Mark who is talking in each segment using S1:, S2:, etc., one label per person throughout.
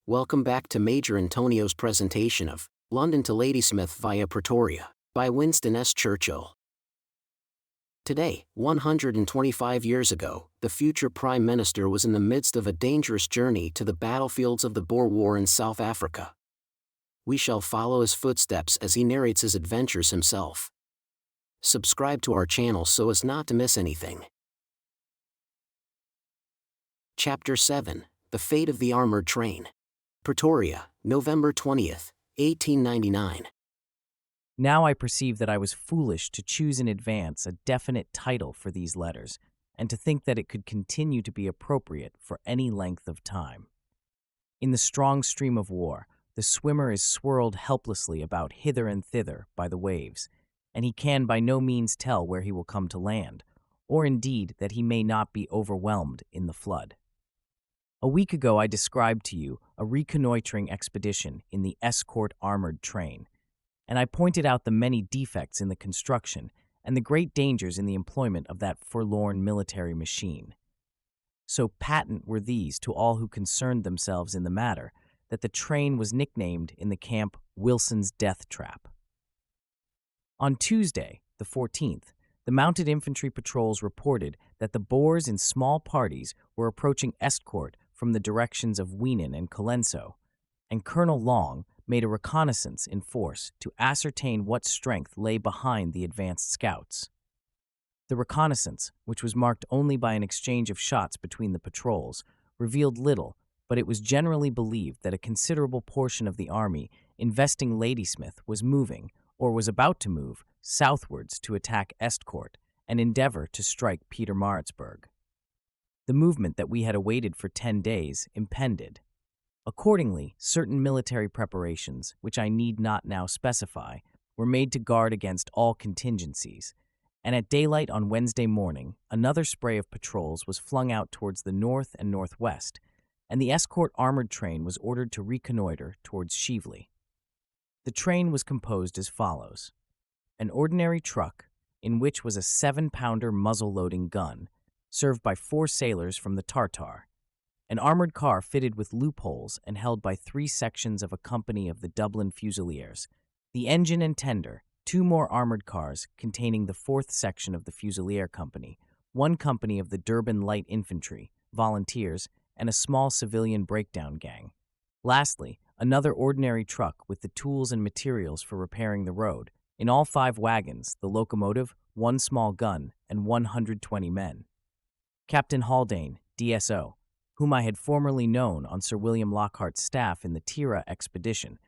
S1: Welcome back to Major Antonio's presentation of London to Ladysmith via Pretoria by Winston S. Churchill. Today, 125 years ago, the future Prime Minister was in the midst of a dangerous journey to the battlefields of the Boer War in South Africa. We shall follow his footsteps as he narrates his adventures himself. Subscribe to our channel so as not to miss anything. Chapter 7: The Fate of the Armored Train. Pretoria, November 20th, 1899.
S2: Now I perceive that I was foolish to choose in advance a definite title for these letters, and to think that it could continue to be appropriate for any length of time. In the strong stream of war, the swimmer is swirled helplessly about hither and thither by the waves, and he can by no means tell where he will come to land, or indeed that he may not be overwhelmed in the flood. A week ago I described to you a reconnoitering expedition in the Estcourt armored train, and I pointed out the many defects in the construction and the great dangers in the employment of that forlorn military machine. So patent were these to all who concerned themselves in the matter that the train was nicknamed in the camp Wilson's Death Trap. On Tuesday, the 14th, the mounted infantry patrols reported that the Boers in small parties were approaching Estcourt from the directions of Winston and Colenso, and Colonel Long made a reconnaissance in force to ascertain what strength lay behind the advanced scouts. The reconnaissance, which was marked only by an exchange of shots between the patrols, revealed little, but it was generally believed that a considerable portion of the army investing Ladysmith was moving, or was about to move, southwards to attack Estcourt and endeavor to strike Pietermaritzburg. The movement that we had awaited for 10 days impended. Accordingly, certain military preparations, which I need not now specify, were made to guard against all contingencies, and at daylight on Wednesday morning, another spray of patrols was flung out towards the north and northwest, and the Estcourt armored train was ordered to reconnoiter towards Chively. The train was composed as follows: an ordinary truck, in which was a 7-pounder muzzle-loading gun, served by 4 sailors from the Tartar; an armored car fitted with loopholes and held by 3 sections of a company of the Dublin Fusiliers; the engine and tender; 2 more armored cars containing the 4th section of the Fusilier Company; 1 company of the Durban Light Infantry, volunteers, and a small civilian breakdown gang. Lastly, another ordinary truck with the tools and materials for repairing the road; in all 5 wagons, the locomotive, 1 small gun, and 120 men. Captain Haldane, DSO, whom I had formerly known on Sir William Lockhart's staff in the Tira expedition,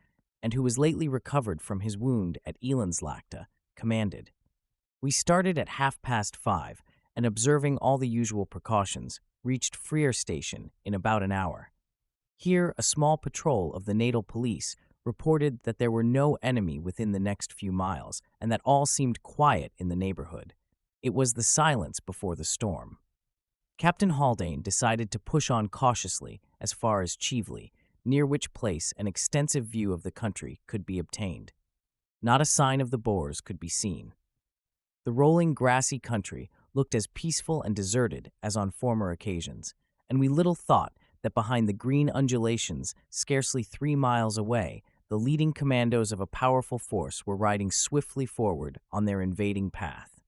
S2: and who was lately recovered from his wound at Elandslaagte, commanded. We started at 5:30, and observing all the usual precautions, reached Freer Station in about an hour. Here, a small patrol of the Natal Police reported that there were no enemy within the next few miles, and that all seemed quiet in the neighborhood. It was the silence before the storm. Captain Haldane decided to push on cautiously as far as Chively, near which place an extensive view of the country could be obtained. Not a sign of the Boers could be seen. The rolling grassy country looked as peaceful and deserted as on former occasions, and we little thought that behind the green undulations, scarcely 3 miles away, the leading commandos of a powerful force were riding swiftly forward on their invading path.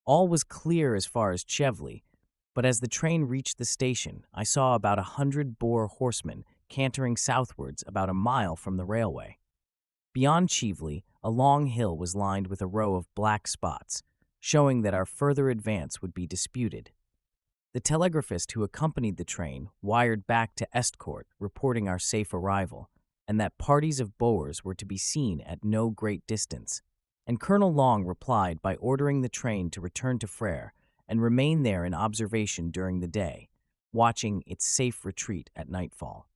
S2: All was clear as far as Chively, but as the train reached the station, I saw about 100 Boer horsemen cantering southwards about a mile from the railway. Beyond Chively, a long hill was lined with a row of black spots, showing that our further advance would be disputed. The telegraphist who accompanied the train wired back to Estcourt reporting our safe arrival, and that parties of Boers were to be seen at no great distance, and Colonel Long replied by ordering the train to return to Freer and remain there in observation during the day, watching its safe retreat at nightfall.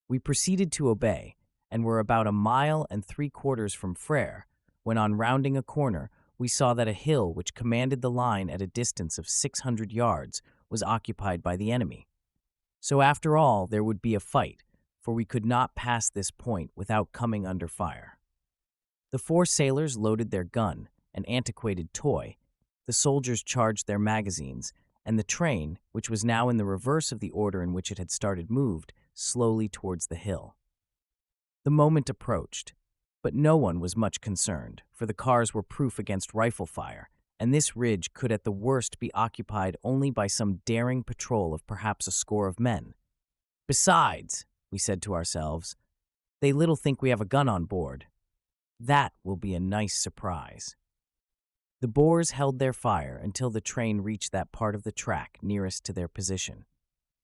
S2: We proceeded to obey, and were about 1.75 miles from Freer, when on rounding a corner we saw that a hill which commanded the line at a distance of 600 yards was occupied by the enemy. So after all, there would be a fight, for we could not pass this point without coming under fire. The 4 sailors loaded their gun, an antiquated toy, the soldiers charged their magazines, and the train, which was now in the reverse of the order in which it had started, moved, slowly towards the hill. The moment approached, but no one was much concerned, for the cars were proof against rifle fire, and this ridge could at the worst be occupied only by some daring patrol of perhaps a score of men. Besides, we said to ourselves, they little think we have a gun on board. That will be a nice surprise. The Boers held their fire until the train reached that part of the track nearest to their position.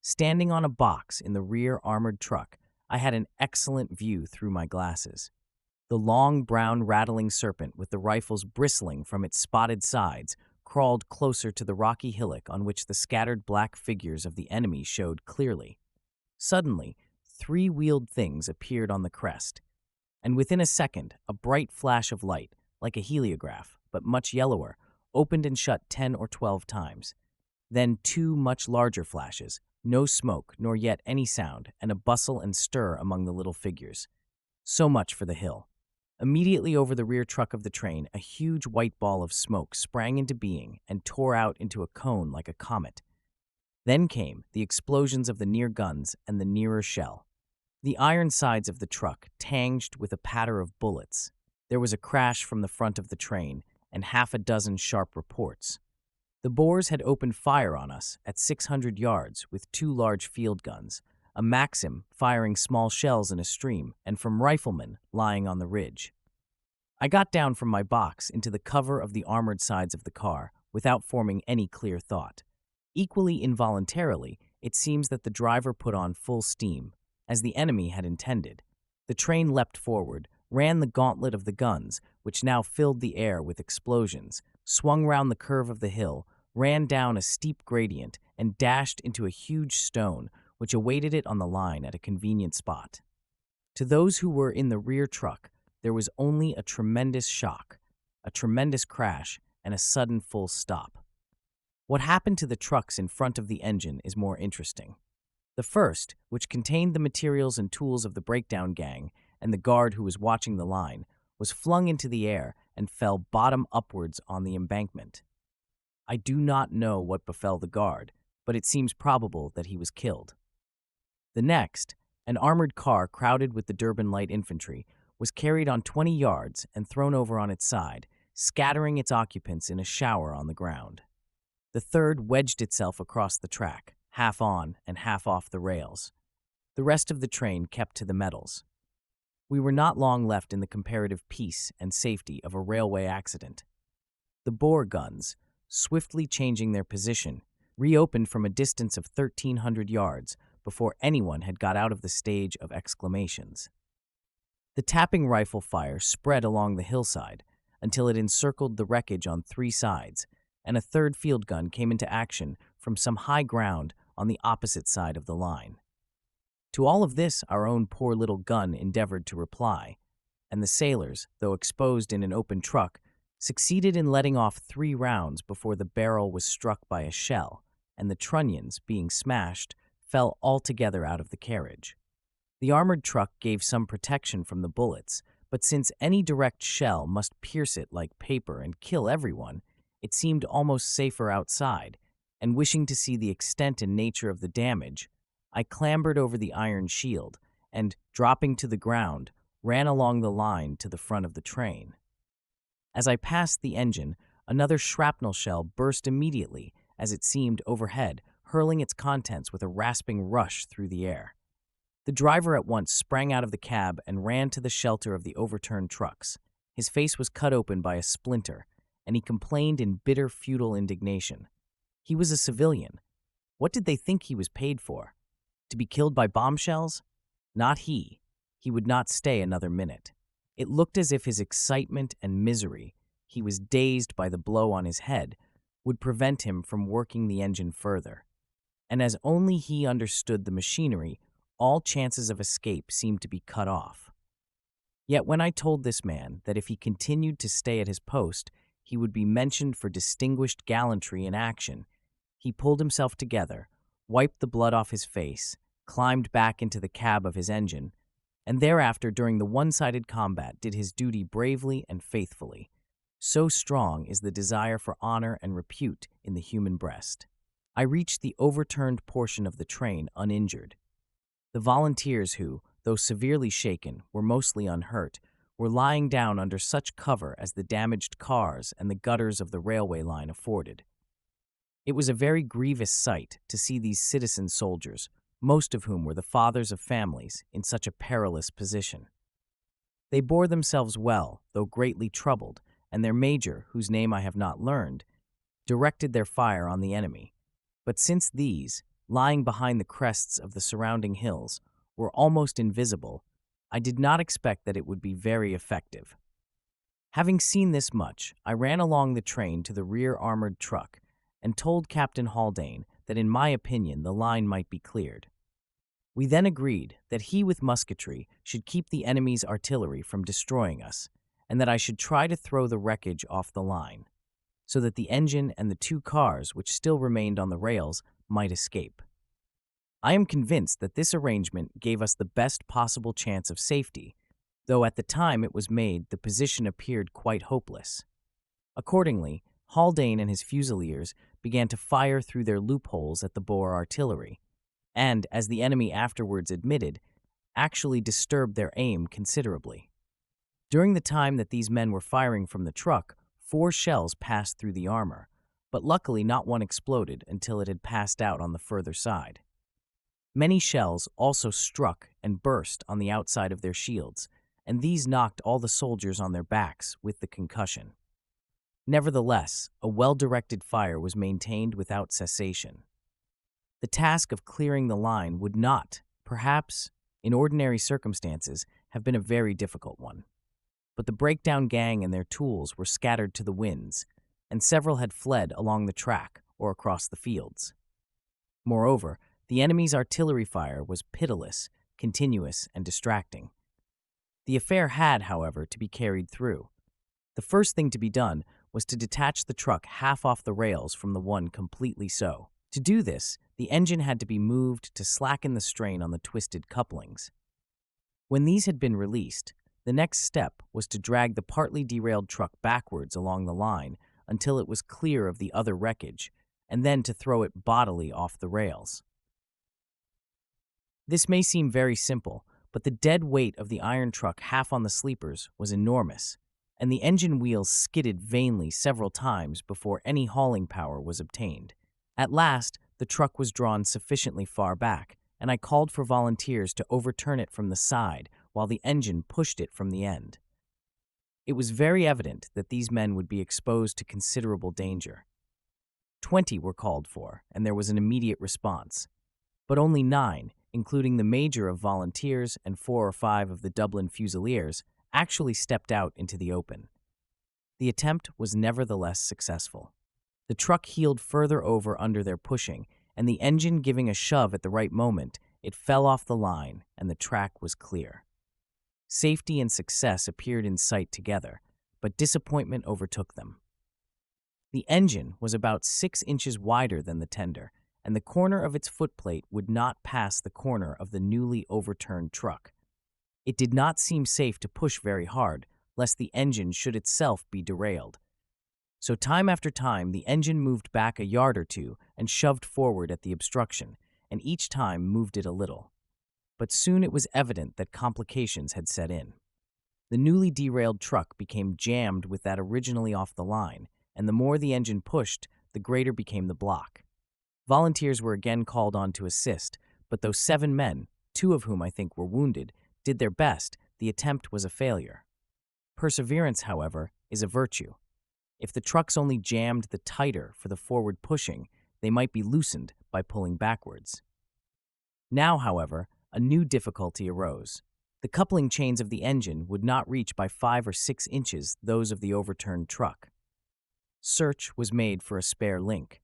S2: Standing on a box in the rear armored truck, I had an excellent view through my glasses. The long, brown, rattling serpent with the rifles bristling from its spotted sides crawled closer to the rocky hillock on which the scattered black figures of the enemy showed clearly. Suddenly, 3 wheeled things appeared on the crest, and within a second, a bright flash of light, like a heliograph, but much yellower, opened and shut 10 or 12 times. Then 2 much larger flashes, no smoke nor yet any sound, and a bustle and stir among the little figures. So much for the hill. Immediately over the rear truck of the train, a huge white ball of smoke sprang into being and tore out into a cone like a comet. Then came the explosions of the near guns and the nearer shell. The iron sides of the truck tanged with a patter of bullets. There was a crash from the front of the train and half a dozen sharp reports. The Boers had opened fire on us at 600 yards with 2 large field guns, a Maxim firing small shells in a stream, and from riflemen lying on the ridge. I got down from my box into the cover of the armored sides of the car without forming any clear thought. Equally involuntarily, it seems that the driver put on full steam, as the enemy had intended. The train leapt forward, ran the gauntlet of the guns, which now filled the air with explosions, swung round the curve of the hill, ran down a steep gradient, and dashed into a huge stone, which awaited it on the line at a convenient spot. To those who were in the rear truck, there was only a tremendous shock, a tremendous crash, and a sudden full stop. What happened to the trucks in front of the engine is more interesting. The first, which contained the materials and tools of the breakdown gang and the guard who was watching the line, was flung into the air and fell bottom upwards on the embankment. I do not know what befell the guard, but it seems probable that he was killed. The next, an armored car crowded with the Durban light infantry, was carried on 20 yards and thrown over on its side, scattering its occupants in a shower on the ground. The third wedged itself across the track, half on and half off the rails. The rest of the train kept to the metals. We were not long left in the comparative peace and safety of a railway accident. The Boer guns, swiftly changing their position, reopened from a distance of 1,300 yards before anyone had got out of the stage of exclamations. The tapping rifle fire spread along the hillside until it encircled the wreckage on 3 sides, and a third field gun came into action from some high ground on the opposite side of the line. To all of this, our own poor little gun endeavored to reply, and the sailors, though exposed in an open truck, succeeded in letting off 3 rounds before the barrel was struck by a shell, and the trunnions, being smashed, fell altogether out of the carriage. The armored truck gave some protection from the bullets, but since any direct shell must pierce it like paper and kill everyone, it seemed almost safer outside, and wishing to see the extent and nature of the damage, I clambered over the iron shield and, dropping to the ground, ran along the line to the front of the train. As I passed the engine, another shrapnel shell burst immediately, as it seemed, overhead, hurling its contents with a rasping rush through the air. The driver at once sprang out of the cab and ran to the shelter of the overturned trucks. His face was cut open by a splinter, and he complained in bitter, futile indignation. He was a civilian. What did they think he was paid for? To be killed by bombshells? Not he. He would not stay another minute. It looked as if his excitement and misery, he was dazed by the blow on his head, would prevent him from working the engine further. And as only he understood the machinery, all chances of escape seemed to be cut off. Yet when I told this man that if he continued to stay at his post, he would be mentioned for distinguished gallantry in action, he pulled himself together, wiped the blood off his face, climbed back into the cab of his engine, and thereafter during the one-sided combat did his duty bravely and faithfully. So strong is the desire for honor and repute in the human breast. I reached the overturned portion of the train uninjured. The volunteers who, though severely shaken, were mostly unhurt, were lying down under such cover as the damaged cars and the gutters of the railway line afforded. It was a very grievous sight to see these citizen soldiers, most of whom were the fathers of families, in such a perilous position. They bore themselves well, though greatly troubled, and their major, whose name I have not learned, directed their fire on the enemy. But since these, lying behind the crests of the surrounding hills, were almost invisible, I did not expect that it would be very effective. Having seen this much, I ran along the train to the rear armored truck and told Captain Haldane that in my opinion the line might be cleared. We then agreed that he with musketry should keep the enemy's artillery from destroying us, and that I should try to throw the wreckage off the line, so that the engine and the 2 cars which still remained on the rails might escape. I am convinced that this arrangement gave us the best possible chance of safety, though at the time it was made the position appeared quite hopeless. Accordingly, Haldane and his fusiliers began to fire through their loopholes at the Boer artillery, and, as the enemy afterwards admitted, actually disturbed their aim considerably. During the time that these men were firing from the truck, 4 shells passed through the armor, but luckily not one exploded until it had passed out on the further side. Many shells also struck and burst on the outside of their shields, and these knocked all the soldiers on their backs with the concussion. Nevertheless, a well-directed fire was maintained without cessation. The task of clearing the line would not, perhaps, in ordinary circumstances, have been a very difficult one. But the breakdown gang and their tools were scattered to the winds, and several had fled along the track or across the fields. Moreover, the enemy's artillery fire was pitiless, continuous, and distracting. The affair had, however, to be carried through. The first thing to be done was to detach the truck half off the rails from the one completely so. To do this, the engine had to be moved to slacken the strain on the twisted couplings. When these had been released, the next step was to drag the partly derailed truck backwards along the line until it was clear of the other wreckage, and then to throw it bodily off the rails. This may seem very simple, but the dead weight of the iron truck half on the sleepers was enormous, and the engine wheels skidded vainly several times before any hauling power was obtained. At last, the truck was drawn sufficiently far back, and I called for volunteers to overturn it from the side while the engine pushed it from the end. It was very evident that these men would be exposed to considerable danger. 20 were called for, and there was an immediate response. But only 9, including the major of volunteers and 4 or 5 of the Dublin Fusiliers, actually stepped out into the open. The attempt was nevertheless successful. The truck heeled further over under their pushing, and the engine giving a shove at the right moment, it fell off the line, and the track was clear. Safety and success appeared in sight together, but disappointment overtook them. The engine was about 6 inches wider than the tender, and the corner of its footplate would not pass the corner of the newly overturned truck. It did not seem safe to push very hard, lest the engine should itself be derailed. So time after time, the engine moved back a yard or 2 and shoved forward at the obstruction, and each time moved it a little. But soon it was evident that complications had set in. The newly derailed truck became jammed with that originally off the line, and the more the engine pushed, the greater became the block. Volunteers were again called on to assist, but though 7 men, 2 of whom I think were wounded, did their best, the attempt was a failure. Perseverance, however, is a virtue. If the trucks only jammed the tighter for the forward pushing, they might be loosened by pulling backwards. Now, however, a new difficulty arose. The coupling chains of the engine would not reach by 5 or 6 inches those of the overturned truck. Search was made for a spare link.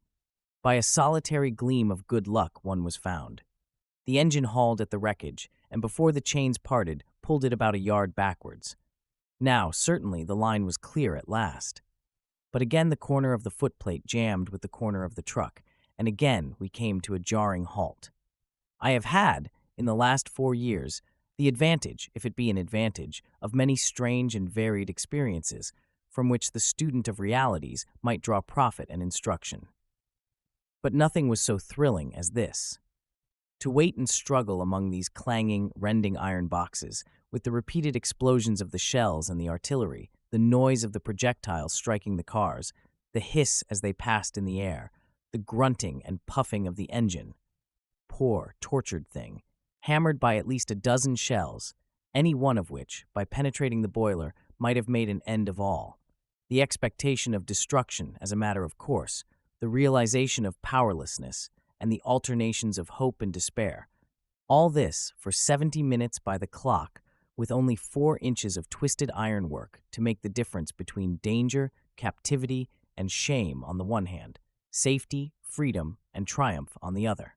S2: By a solitary gleam of good luck, one was found. The engine hauled at the wreckage, and before the chains parted, pulled it about a yard backwards. Now, certainly, the line was clear at last. But again the corner of the footplate jammed with the corner of the truck, and again we came to a jarring halt. I have had, in the last 4 years, the advantage, if it be an advantage, of many strange and varied experiences, from which the student of realities might draw profit and instruction. But nothing was so thrilling as this. To wait and struggle among these clanging, rending iron boxes, with the repeated explosions of the shells and the artillery, the noise of the projectiles striking the cars, the hiss as they passed in the air, the grunting and puffing of the engine. Poor, tortured thing, hammered by at least a dozen shells, any one of which, by penetrating the boiler, might have made an end of all. The expectation of destruction as a matter of course, the realization of powerlessness, and the alternations of hope and despair. All this for 70 minutes by the clock, with only 4 inches of twisted ironwork to make the difference between danger, captivity, and shame on the one hand, safety, freedom, and triumph on the other.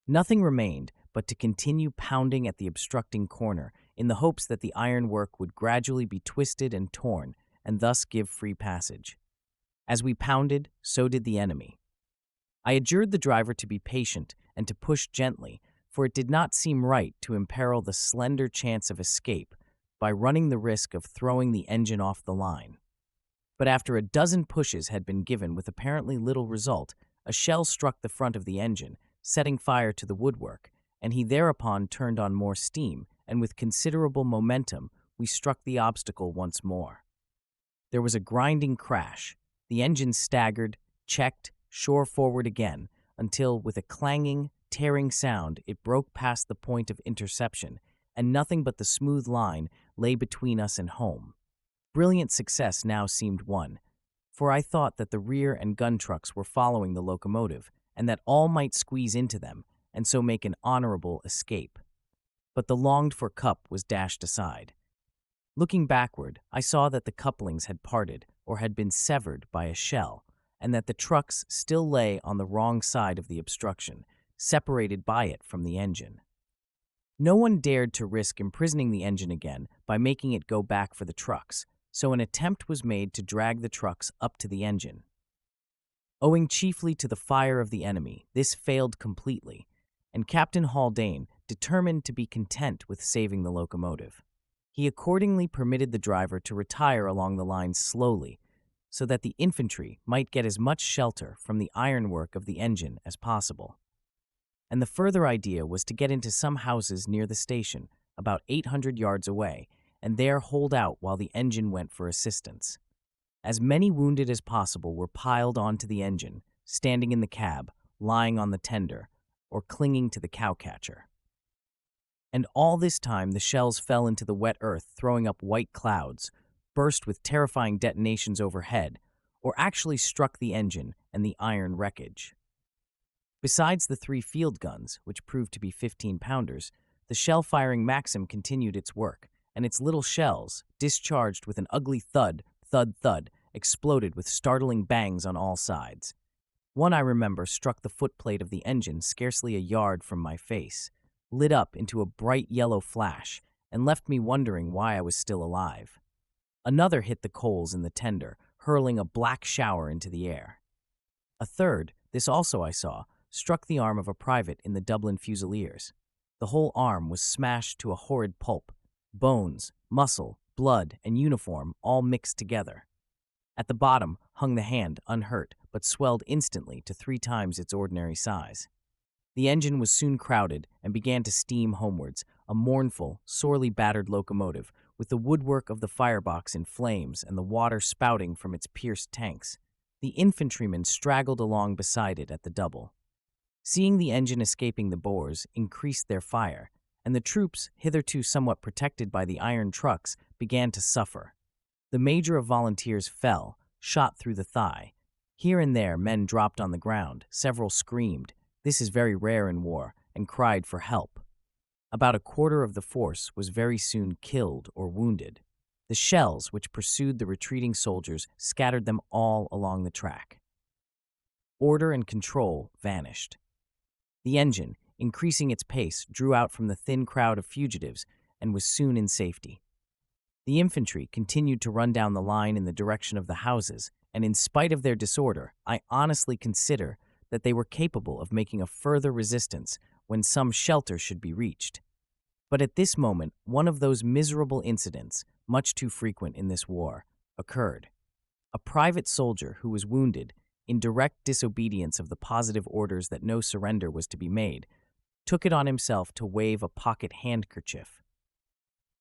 S2: Nothing remained but to continue pounding at the obstructing corner in the hopes that the ironwork would gradually be twisted and torn and thus give free passage. As we pounded, so did the enemy. I adjured the driver to be patient and to push gently, for it did not seem right to imperil the slender chance of escape by running the risk of throwing the engine off the line. But after a dozen pushes had been given with apparently little result, a shell struck the front of the engine, setting fire to the woodwork, and he thereupon turned on more steam, and with considerable momentum we struck the obstacle once more. There was a grinding crash. The engine staggered, checked, shore forward again, until, with a clanging, tearing sound, it broke past the point of interception, and nothing but the smooth line lay between us and home. Brilliant success now seemed won, for I thought that the rear and gun trucks were following the locomotive, and that all might squeeze into them, and so make an honorable escape. But the longed-for cup was dashed aside. Looking backward, I saw that the couplings had parted or had been severed by a shell, and that the trucks still lay on the wrong side of the obstruction, separated by it from the engine. No one dared to risk imprisoning the engine again by making it go back for the trucks, so an attempt was made to drag the trucks up to the engine. Owing chiefly to the fire of the enemy, this failed completely, and Captain Haldane determined to be content with saving the locomotive. He accordingly permitted the driver to retire along the line slowly, so that the infantry might get as much shelter from the ironwork of the engine as possible. And the further idea was to get into some houses near the station, about 800 yards away, and there hold out while the engine went for assistance. As many wounded as possible were piled onto the engine, standing in the cab, lying on the tender, or clinging to the cowcatcher. And all this time the shells fell into the wet earth, throwing up white clouds, burst with terrifying detonations overhead, or actually struck the engine and the iron wreckage. Besides the 3 field guns, which proved to be 15-pounders, the shell-firing Maxim continued its work, and its little shells, discharged with an ugly thud, thud, thud, exploded with startling bangs on all sides. One, I remember, struck the footplate of the engine scarcely a yard from my face, lit up into a bright yellow flash, and left me wondering why I was still alive. Another hit the coals in the tender, hurling a black shower into the air. A third, this also I saw, struck the arm of a private in the Dublin Fusiliers. The whole arm was smashed to a horrid pulp, bones, muscle, blood, and uniform all mixed together. At the bottom hung the hand, unhurt, but swelled instantly to 3 times its ordinary size. The engine was soon crowded and began to steam homewards, a mournful, sorely battered locomotive, with the woodwork of the firebox in flames and the water spouting from its pierced tanks. The infantrymen straggled along beside it at the double. Seeing the engine escaping the Boers increased their fire, and the troops, hitherto somewhat protected by the iron trucks, began to suffer. The major of volunteers fell, shot through the thigh. Here and there men dropped on the ground, several screamed, this is very rare in war, and cried for help. About a quarter of the force was very soon killed or wounded. The shells which pursued the retreating soldiers scattered them all along the track. Order and control vanished. The engine, increasing its pace, drew out from the thin crowd of fugitives and was soon in safety. The infantry continued to run down the line in the direction of the houses, and in spite of their disorder, I honestly consider that they were capable of making a further resistance when some shelter should be reached. But at this moment, one of those miserable incidents, much too frequent in this war, occurred. A private soldier who was wounded, in direct disobedience of the positive orders that no surrender was to be made, took it on himself to wave a pocket handkerchief.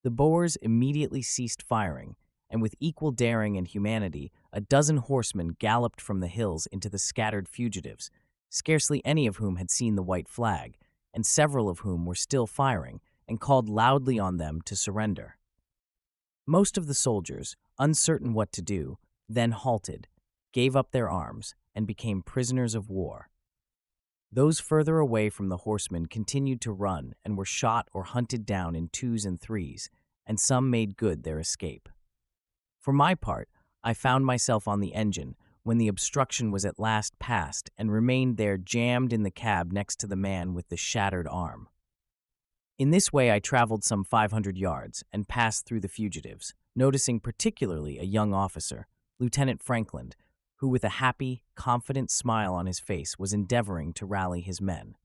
S2: The Boers immediately ceased firing, and with equal daring and humanity, a dozen horsemen galloped from the hills into the scattered fugitives, scarcely any of whom had seen the white flag, and several of whom were still firing, and called loudly on them to surrender. Most of the soldiers, uncertain what to do, then halted, gave up their arms, and became prisoners of war. Those further away from the horsemen continued to run and were shot or hunted down in twos and threes, and some made good their escape. For my part, I found myself on the engine when the obstruction was at last passed and remained there jammed in the cab next to the man with the shattered arm. In this way I traveled some 500 yards and passed through the fugitives, noticing particularly a young officer, Lieutenant Franklin, who with a happy, confident smile on his face was endeavoring to rally his men.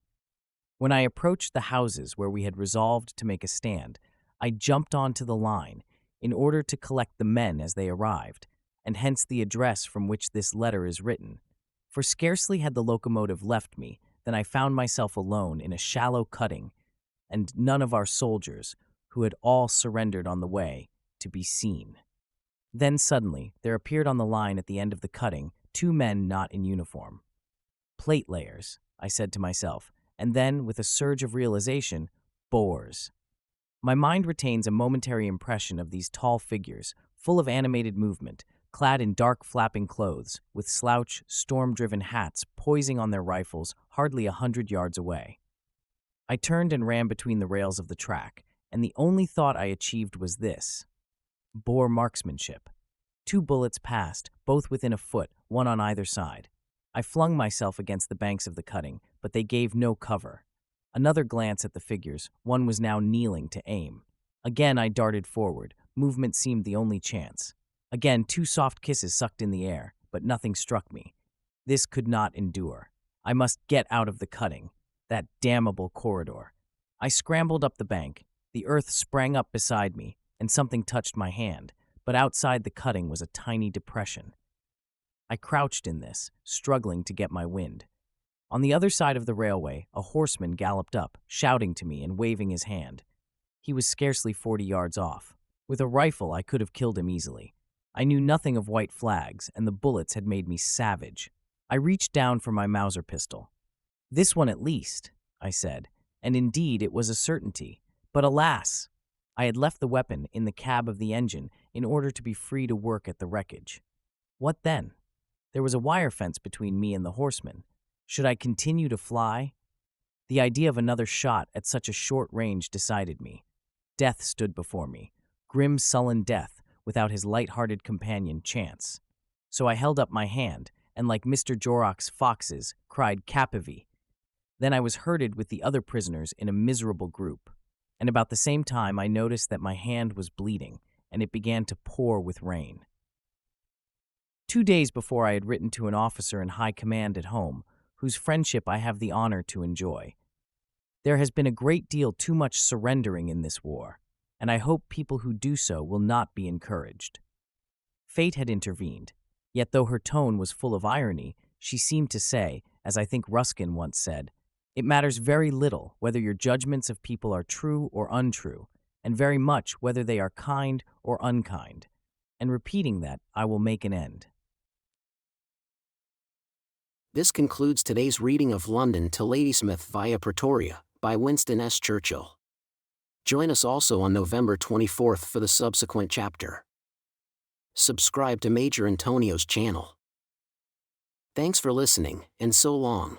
S2: When I approached the houses where we had resolved to make a stand, I jumped onto the line in order to collect the men as they arrived, and hence the address from which this letter is written. For scarcely had the locomotive left me than I found myself alone in a shallow cutting, and none of our soldiers, who had all surrendered on the way, to be seen. Then suddenly there appeared on the line at the end of the cutting 2 men not in uniform. Plate layers, I said to myself, and then, with a surge of realization, Boers. My mind retains a momentary impression of these tall figures, full of animated movement, clad in dark flapping clothes, with slouch, storm-driven hats poising on their rifles hardly 100 yards away. I turned and ran between the rails of the track, and the only thought I achieved was this: Boer marksmanship. 2 bullets passed, both within a foot, one on either side. I flung myself against the banks of the cutting, but they gave no cover. Another glance at the figures, one was now kneeling to aim. Again I darted forward. Movement seemed the only chance. Again 2 soft kisses sucked in the air, but nothing struck me. This could not endure. I must get out of the cutting, that damnable corridor. I scrambled up the bank. The earth sprang up beside me, and something touched my hand, but outside the cutting was a tiny depression. I crouched in this, struggling to get my wind. On the other side of the railway, a horseman galloped up, shouting to me and waving his hand. He was scarcely 40 yards off. With a rifle, I could have killed him easily. I knew nothing of white flags, and the bullets had made me savage. I reached down for my Mauser pistol. "This one at least," I said, and indeed it was a certainty. But alas! I had left the weapon in the cab of the engine in order to be free to work at the wreckage. What then? There was a wire fence between me and the horseman. Should I continue to fly? The idea of another shot at such a short range decided me. Death stood before me, grim, sullen death, without his light-hearted companion, Chance. So I held up my hand, and like Mr. Jorrocks' foxes, cried captivity. Then I was herded with the other prisoners in a miserable group, and about the same time I noticed that my hand was bleeding, and it began to pour with rain. 2 days before I had written to an officer in high command at home, whose friendship I have the honor to enjoy. There has been a great deal too much surrendering in this war, and I hope people who do so will not be encouraged. Fate had intervened, yet though her tone was full of irony, she seemed to say, as I think Ruskin once said, "It matters very little whether your judgments of people are true or untrue, and very much whether they are kind or unkind." And repeating that, I will make an end.
S1: This concludes today's reading of London to Ladysmith via Pretoria, by Winston S. Churchill. Join us also on November 24th for the subsequent chapter. Subscribe to Major Antonio's channel. Thanks for listening, and so long.